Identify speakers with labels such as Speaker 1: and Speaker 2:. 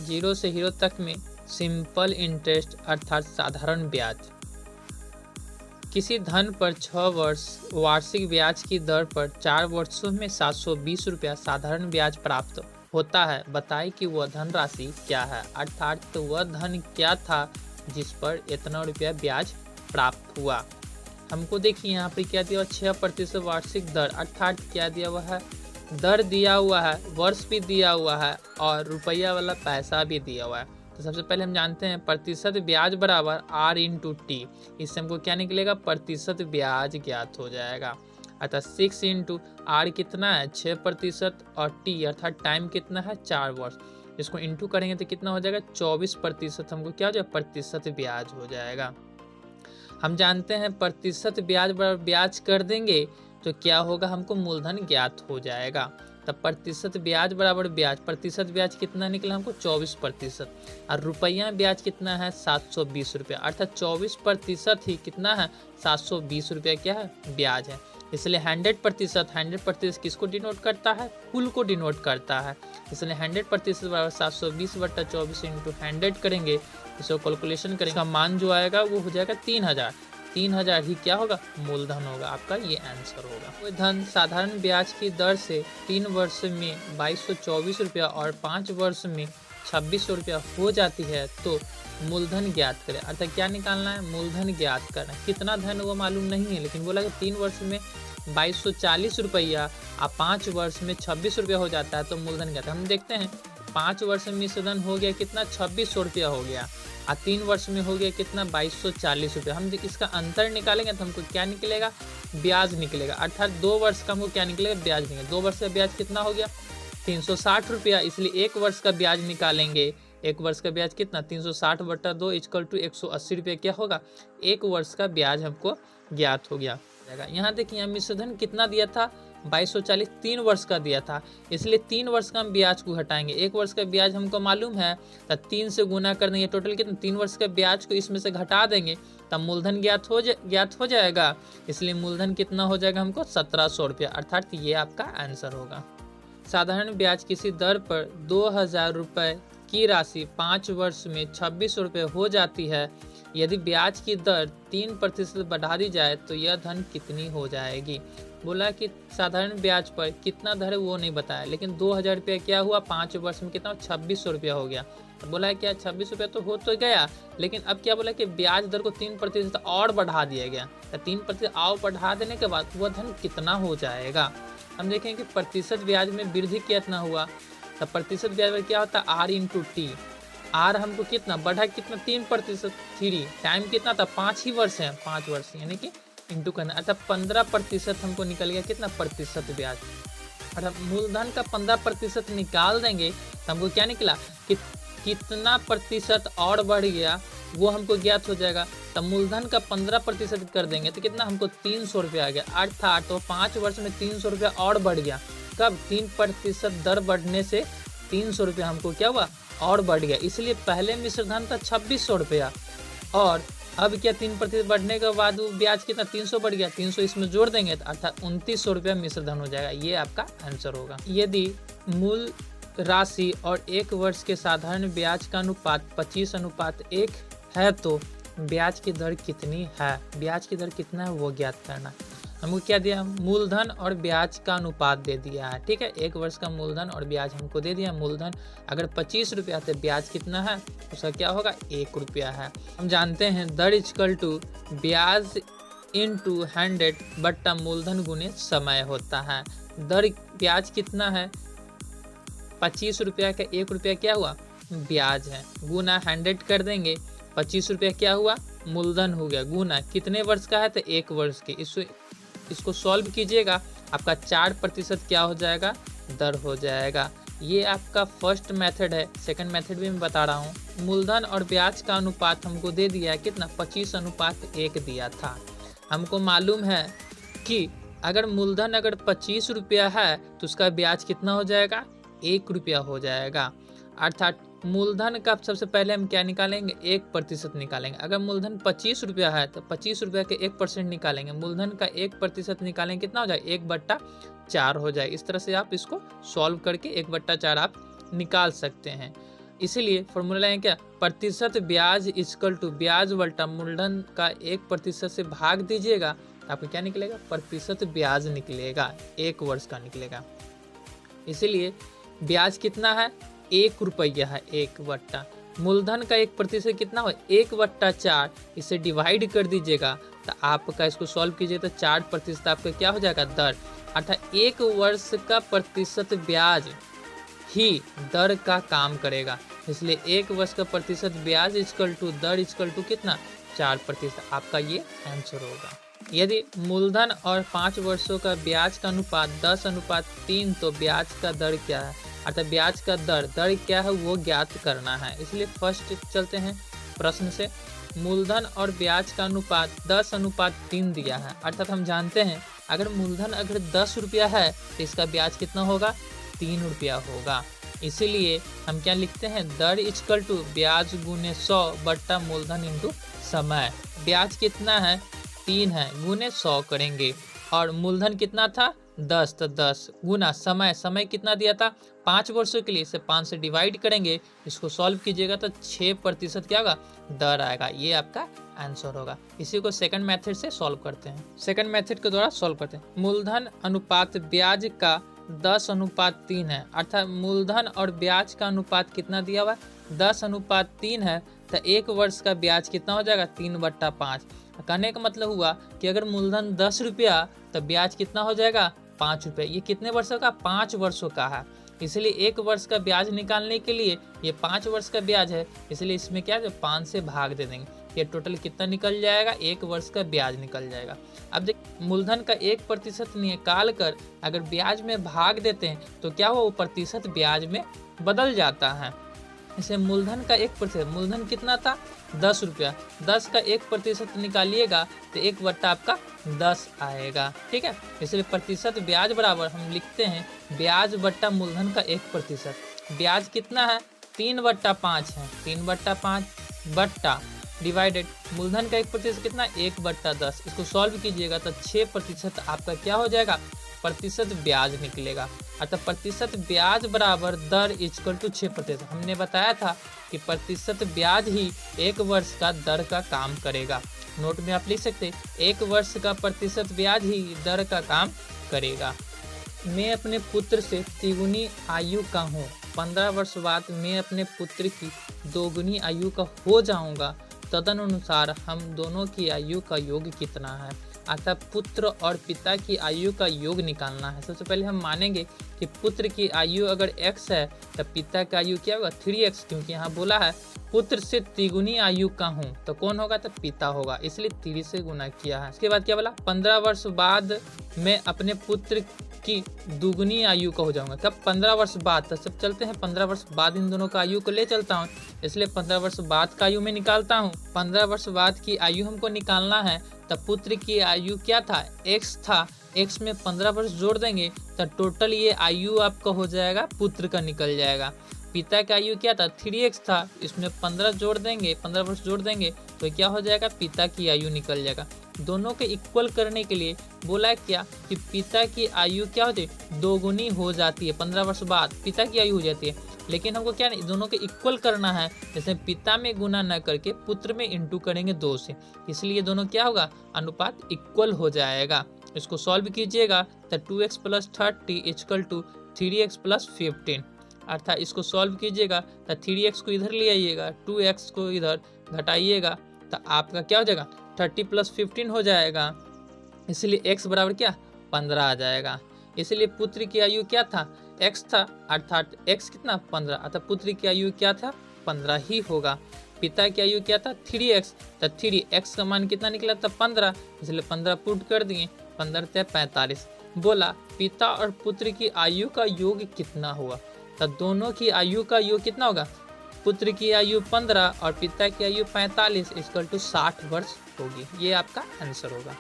Speaker 1: Zero से hero तक में सिंपल इंटरेस्ट अर्थात साधारण ब्याज। किसी धन पर 6 वर्ष वार्षिक ब्याज की दर पर 4 वर्षों में 720 रुपया साधारण ब्याज प्राप्त होता है। बताएं कि वह धनराशि क्या है, अर्थात तो वह धन क्या था जिस पर इतना रुपया ब्याज प्राप्त हुआ। हमको देखिए यहाँ पे क्या दिया हुआ, 6% वार्षिक दर, अर्थात क्या दिया हुआ है, दर दिया हुआ है, वर्ष भी दिया हुआ है और रुपया वाला पैसा भी दिया हुआ है। तो सबसे पहले हम जानते हैं प्रतिशत ब्याज बराबर R इंटू टी। इससे हमको क्या निकलेगा, प्रतिशत ब्याज ज्ञात हो जाएगा। अर्थात 6 इंटू R कितना है 6% और टी अर्थात टाइम कितना है 4 वर्ष। इसको इंटू करेंगे तो कितना हो जाएगा 24%। हमको क्या हो जाएगा, प्रतिशत ब्याज हो जाएगा। हम जानते हैं प्रतिशत ब्याज बराबर ब्याज कर देंगे तो क्या होगा, हमको मूलधन ज्ञात हो जाएगा। तब प्रतिशत ब्याज बराबर ब्याज, प्रतिशत ब्याज कितना निकला हमको 24% और रुपया ब्याज कितना है 720 रुपया, अर्थात 24% ही कितना है 720 रुपया क्या है ब्याज है। इसलिए 100% किसको डिनोट करता है, कुल को डिनोट करता है। इसलिए 100% बराबर 720/24 इंटू 100 करेंगे, इसको कैलकुलेशन करेंगे, इसका मान जो आएगा वो हो जाएगा 3000। 3000 ही क्या होगा, मूलधन होगा। आपका ये आंसर होगा। कोई धन साधारण ब्याज की दर से 3 वर्ष में 2224 रुपया और 5 वर्ष में 2600 रुपया हो जाती है तो मूलधन ज्ञात करें। अर्थात क्या निकालना है, मूलधन ज्ञात करना है। कितना धन वो मालूम नहीं है, लेकिन बोला कि 3 वर्ष में 2240 रुपया और 5 वर्ष में 26 रुपया हो जाता है तो मूलधन ज्ञात। हम देखते हैं 5 वर्ष में मिश्रधन हो गया कितना 2600 रुपया हो गया और 3 वर्ष में हो गया कितना 2240 रुपया। हम इसका अंतर निकालेंगे तो हमको क्या निकलेगा, ब्याज निकलेगा। अर्थात 2 वर्ष का हमको क्या निकलेगा, ब्याज निकलेगा। 2 वर्ष का ब्याज कितना हो गया 360 रुपया, इसलिए 1 वर्ष का ब्याज निकालेंगे। 1 वर्ष का ब्याज कितना 360/2 = 180 रुपया क्या होगा, 1 वर्ष का ब्याज हमको ज्ञात हो गया। यहाँ देखिए यहाँ मिश्रधन कितना दिया था 2240, 3 वर्ष का दिया था, इसलिए 3 वर्ष का हम ब्याज को घटाएंगे। 1 वर्ष का ब्याज हमको मालूम है तो 3 से गुना कर देंगे, टोटल कितना 3 वर्ष का ब्याज को इसमें से घटा देंगे तब मूलधन ज्ञात हो जाएगा। इसलिए मूलधन कितना हो जाएगा हमको 1700 रुपया, अर्थात ये आपका आंसर होगा। साधारण ब्याज किसी दर पर 2000 रुपये की राशि 5 वर्ष में 2600 रुपये हो जाती है। यदि ब्याज की दर 3% बढ़ा दी जाए तो यह धन कितनी हो जाएगी। बोला कि साधारण ब्याज पर कितना दर है वो नहीं बताया, लेकिन 2000 रुपया क्या हुआ 5 वर्ष में कितना 2600 रुपया हो गया। तो बोला है क्या 26 रुपया तो हो तो गया, लेकिन अब क्या बोला कि ब्याज दर को 3% और बढ़ा दिया गया। तो 3% और बढ़ा देने के बाद वह धन कितना हो जाएगा। हम देखेंगे कि प्रतिशत ब्याज में वृद्धि कितना हुआ, तो प्रतिशत ब्याज में क्या होता है R इंटू टी। R हमको कितना बढ़ा, कितना 3%, 3 टाइम कितना था 5 ही वर्ष है, 5 वर्ष यानी कि इंटू करना, अर्थात 15% हमको निकल गया कितना प्रतिशत ब्याज। अर्थात मूलधन का 15% निकाल देंगे तो हमको क्या निकला कि कितना प्रतिशत और बढ़ गया वो हमको ज्ञात हो जाएगा। तब मूलधन का 15% कर देंगे तो कितना हमको 300 रुपया आ गया, अर्थात तो 5 वर्ष में 300 रुपया और बढ़ गया। कब 3% दर बढ़ने से 300 रुपया हमको क्या हुआ और बढ़ गया। इसलिए पहले मिश्रधन था 2600 रुपया और अब क्या 3% बढ़ने के बाद वो ब्याज कितना 300 बढ़ गया, 300 इसमें जोड़ देंगे तो अर्थात 2900 रुपया मिश्रधन हो जाएगा। ये आपका आंसर होगा। यदि मूल राशि और 1 वर्ष के साधारण ब्याज का अनुपात 25:1 है तो ब्याज की दर कितनी है। ब्याज की दर कितना है वो ज्ञात करना। हमको क्या दिया, मूलधन और ब्याज का अनुपात दे दिया है। ठीक है, 1 वर्ष का मूलधन और ब्याज हमको दे दिया। मूलधन अगर 25 रुपया तो ब्याज कितना है, उसका क्या होगा 1 रुपया है। हम जानते हैं दर = ब्याज इंटू 100 बट्टा मूलधन गुने समय होता है। दर ब्याज कितना है 25 रुपया का 1 रुपया क्या हुआ ब्याज है, गुना 100 कर देंगे, 25 रुपया क्या हुआ मूलधन हो गया, गुना कितने वर्ष का है तो 1 वर्ष के। इसको सॉल्व कीजिएगा, आपका 4% क्या हो जाएगा दर हो जाएगा। ये आपका फर्स्ट मेथड है। सेकंड मेथड भी मैं बता रहा हूँ। मूलधन और ब्याज का अनुपात हमको दे दिया है कितना 25:1 दिया था। हमको मालूम है कि अगर मूलधन अगर 25 रुपया है तो उसका ब्याज कितना हो जाएगा 1 रुपया हो जाएगा। अर्थात मूलधन का सबसे पहले हम क्या निकालेंगे 1% निकालेंगे। अगर मूलधन 25 रुपया है तो 25 रुपया के 1% निकालेंगे। मूलधन का 1% निकालेंगे कितना हो जाएगा 1/4 हो जाए। इस तरह से आप इसको सॉल्व करके 1/4 आप निकाल सकते हैं। इसीलिए फॉर्मूला है क्या, प्रतिशत ब्याज इक्वल टू ब्याज बटा मूलधन का 1% से भाग दीजिएगा, आपको क्या निकलेगा, प्रतिशत ब्याज निकलेगा, 1 वर्ष का निकलेगा। इसीलिए ब्याज कितना है, 1 रुपया है, 1 बट्टा मूलधन का 1% कितना हो, 1/4, इसे डिवाइड कर दीजिएगा तो आपका इसको सॉल्व कीजिए तो 4% आपका क्या हो जाएगा, दर, अर्थात 1 वर्ष का प्रतिशत ब्याज ही दर का काम करेगा। इसलिए 1 वर्ष का प्रतिशत ब्याज इक्वल टू दर इक्वल टू कितना, 4%, आपका ये आंसर होगा। यदि मूलधन और 5 वर्षों का ब्याज का अनुपात 10:3, तो ब्याज का दर क्या है, अर्थात ब्याज का दर क्या है वो ज्ञात करना है। इसलिए फर्स्ट चलते हैं प्रश्न से। मूलधन और ब्याज का अनुपात 10:3 दिया है, अर्थात हम जानते हैं अगर मूलधन अगर 10 रुपया है तो इसका ब्याज कितना होगा, 3 रुपया होगा। इसीलिए हम क्या लिखते हैं, दर इक्वल टू ब्याज गुने 100 बट्टा मूलधन इंटू समय। ब्याज कितना है, 3 है, गुने 100 करेंगे, और मूलधन कितना था 10, तो 10 गुना समय कितना दिया था 5 वर्षों के लिए, इसे 5 से डिवाइड करेंगे, इसको सॉल्व कीजिएगा तो 6% क्या होगा, दर आएगा। ये आपका आंसर होगा। इसी को सेकंड मेथड से सॉल्व करते हैं। सेकंड मेथड के द्वारा सॉल्व करते हैं। मूलधन अनुपात ब्याज का 10:3 है, अर्थात मूलधन और ब्याज का अनुपात कितना दिया हुआ है, 10:3 है, तो 1 वर्ष का ब्याज कितना हो जाएगा, 3/5। कहने का मतलब हुआ कि अगर मूलधन 10 रुपया तो ब्याज कितना हो जाएगा, 5 रुपये। ये कितने वर्षों का, 5 वर्षों का है। इसलिए 1 वर्ष का ब्याज निकालने के लिए ये 5 वर्ष का ब्याज है, इसलिए इसमें क्या है 5 से भाग दे देंगे, ये टोटल कितना निकल जाएगा, 1 वर्ष का ब्याज निकल जाएगा। अब देख मूलधन का 1% निकाल कर अगर ब्याज में भाग देते हैं तो क्या हुआ, वो प्रतिशत ब्याज में बदल जाता है। इसे मूलधन का 1%, मूलधन कितना था 10 रुपया, 10 का 1% निकालिएगा तो 1 बट्टा आपका 10 आएगा, ठीक है। इसलिए प्रतिशत ब्याज बराबर हम लिखते हैं ब्याज बट्टा मूलधन का 1%। ब्याज कितना है, 3/5 है, 3/5 बट्टा डिवाइडेड मूलधन का 1% कितना, 1/10। इसको सॉल्व कीजिएगा तो 6% आपका क्या हो जाएगा, प्रतिशत ब्याज निकलेगा। अर्थात प्रतिशत ब्याज बराबर दर इक्वल टू 6%। हमने बताया था कि प्रतिशत ब्याज ही 1 वर्ष का दर का काम करेगा। नोट में आप लिख सकते 1 वर्ष का प्रतिशत ब्याज ही दर का काम करेगा। मैं अपने पुत्र से 3 आयु का हूँ, 15 वर्ष बाद मैं अपने पुत्र की 2 आयु का हो जाऊँगा, तदनुसार हम दोनों की आयु का योग कितना है। अर्थात पुत्र और पिता की आयु का योग निकालना है। सबसे पहले हम मानेंगे कि पुत्र की आयु अगर x है तो पिता का आयु क्या होगा, 3x, क्योंकि यहाँ बोला है पुत्र से 3 आयु का हूँ, तो कौन होगा, तो पिता होगा, इसलिए 3 से गुना किया है। इसके बाद क्या बोला, 15 वर्ष बाद मैं अपने पुत्र की 2 आयु का हो जाऊंगा। कब, 15 वर्ष बाद। तो सब चलते हैं 15 वर्ष बाद इन दोनों का आयु को ले चलता हूँ, इसलिए 15 वर्ष बाद का आयु में निकालता हूँ। 15 वर्ष बाद की आयु हमको निकालना है, तब पुत्र की आयु क्या था, x था, x में 15 वर्ष जोड़ देंगे तो टोटल ये आयु आपका हो जाएगा, पुत्र का निकल जाएगा। पिता का आयु क्या था, 3x था, इसमें 15 जोड़ देंगे, 15 वर्ष जोड़ देंगे तो क्या हो जाएगा, पिता की आयु निकल जाएगा। दोनों के इक्वल करने के लिए बोला क्या कि पिता की आयु क्या होती है, 2 हो जाती है। 15 वर्ष बाद पिता की आयु हो जाती है, लेकिन हमको क्या नहीं, दोनों के इक्वल करना है। जैसे पिता में गुना न करके पुत्र में इंटू करेंगे 2 से, इसलिए दोनों क्या होगा, अनुपात इक्वल हो जाएगा। इसको सॉल्व कीजिएगा तो 2x + 30 = 3x + 15। अर्थात इसको सॉल्व कीजिएगा तो 3x को इधर ले आइएगा, 2x को इधर घटाइएगा तो आपका क्या हो जाएगा, 30 + 15 हो जाएगा। इसलिए x बराबर क्या, 15 आ जाएगा। इसलिए पुत्र की आयु क्या था, x था, अर्थात x कितना, 15, अर्थात पुत्र की आयु क्या था, 15 ही होगा। पिता की आयु क्या था, 3x, तो 3x का मान कितना निकला था, 15, इसलिए 15 पुट कर दिए, 15 × 45। बोला पिता और पुत्र की आयु का योग कितना हुआ, तो दोनों की आयु का योग कितना होगा, पुत्र की आयु 15 और पिता की आयु 45 = 60 वर्ष होगी। ये आपका आंसर होगा।